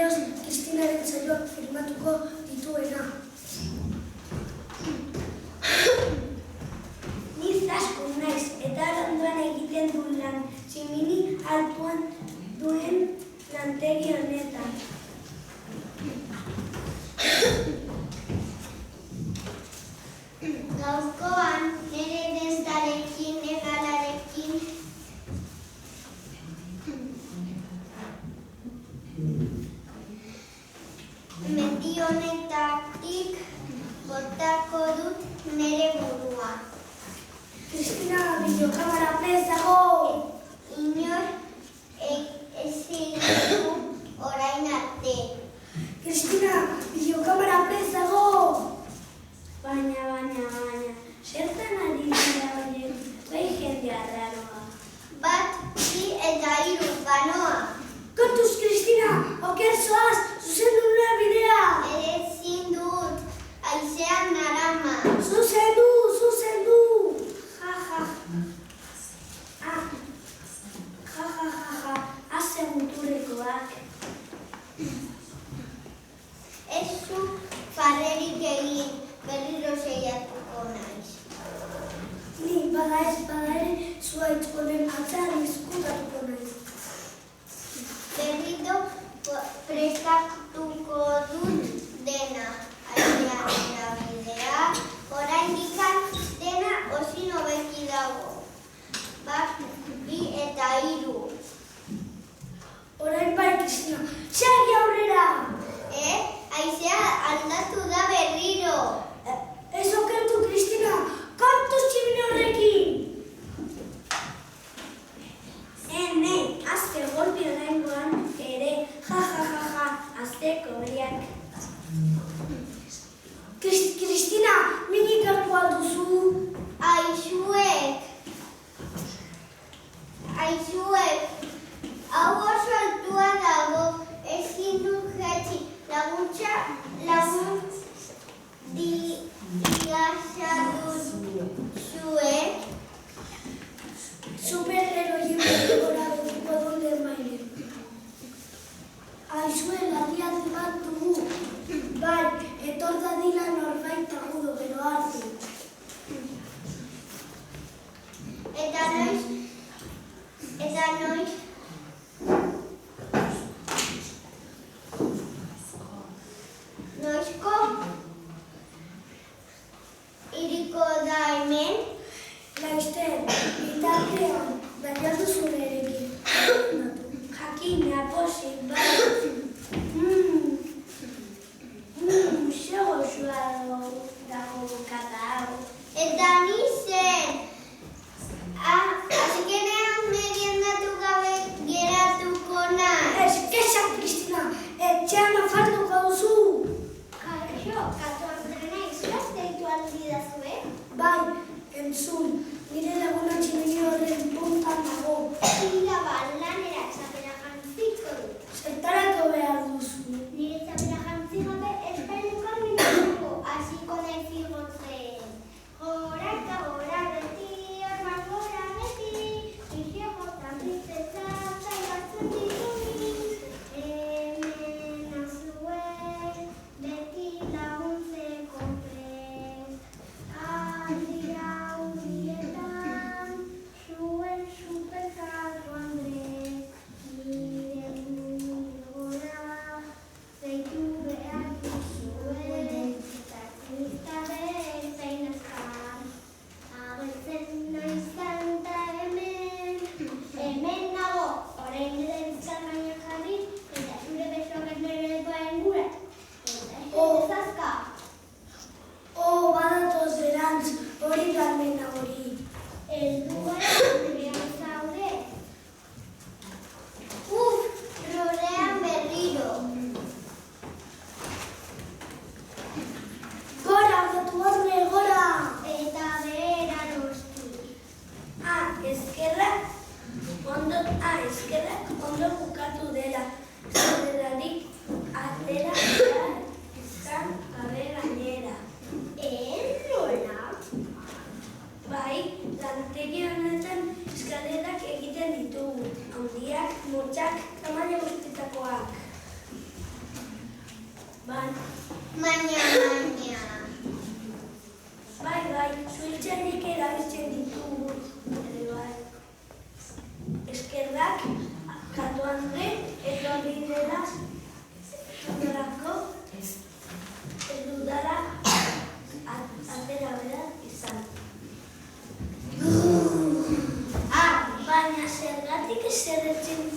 ondorioz, Kristinaren saioak firmatuko dituena. Ni zaskun naiz eta ondoan egiten du lan, tximini altuan duen lantegi honetan. Gaurkoan nire destarekin, egalarekin, mendi honetatik botako dut nire burua. Kristina, bideokamera prest dago! Inor ezin du orain arte. Kristina, bideokamera prest dago! Baina, zertan ari dira horiek, bai jendea raroa. Bat, bi eta hiru, banoa. Kontuz, Kristina, oker zoaz, zuzendu nuen bidea! Ere ezin dut, haizean narama. Zuzendu! Aze muturekoak. Ez zu farrerik egin, berriro seiatuko naiz. Ni bada ere zuaitz honen atzean izkutatuko naiz. Berriro prestatuko dut dena. Haizean erabidea, oraindik dena osin hobeki dago. Bat, bi eta hiru. Orain bai, Kristina, segi aurrera! Haizea aldatu da berriro. Ez okertu, Kristina, kontuz tximine horrekin! Azte golpi oraingoan ere, azteko beriak. Kristina, minik hartu alduzu? Aizuek, hau oso altua dago, ezin dut jaitsi, lagun diazadut zuek. Superheroien gora betuko donde maile. Aizue larrialdi bat dugu. Bai, etor dadila norbait agudo, gero hartu. Eta noiz, noizko iriko da hemen? Laizten, bitartean, baiatu zurerekin. Jakina, posik, bai. Zego zua dago bukata hau. Eta ni zen, azkenean meriendatu gabe geratuko nahi. Ez, kesak, Kristina, etxean afalduko duzu. Kaixo, katorrena izlazteitu aldidazue? Bai, entzun, nire laguna tximini horren puntan dago. Tira lanera txapela jantziko dut. Zertarako behar duzu. Nire txapela jantzi gabe espainuka minutuko, hasiko nahi zigotzen. Goraka, gora beti, orban gora beti, isiogotan bizitza, zaibatzen dituni. Hemen azue, beti laguntzeko prest. Aldira hundietan, zuen superkarro Andres. Nire gora, zeitu behar duzuen, eta kristale zein azkar. Agertzen naiz kanta hemen nago, orain nire bizkar gainak jarri, eta zure besoak nire doain gura. Eta ez azka. Badatoz berantz, hori garmena hori. Elduen behan zaude. Rodean berriro. Gora, gatu horre, gora! Eta behera noski. Eskerrak ondo bukatu dela. Zerrarik atera izan gabe gainera. Nola? Bai, lantegi honetan eskalerak egiten ditugu. Handiak, motxak, tamaina guztietakoak. Baina. Bai, zuhiltzainek erabiltzen ditugu. Ere bai. Eskerrak, Kato Andre, etorri dela, zorako, ez dudala, atera bera izan. Baina zergatik eserretzen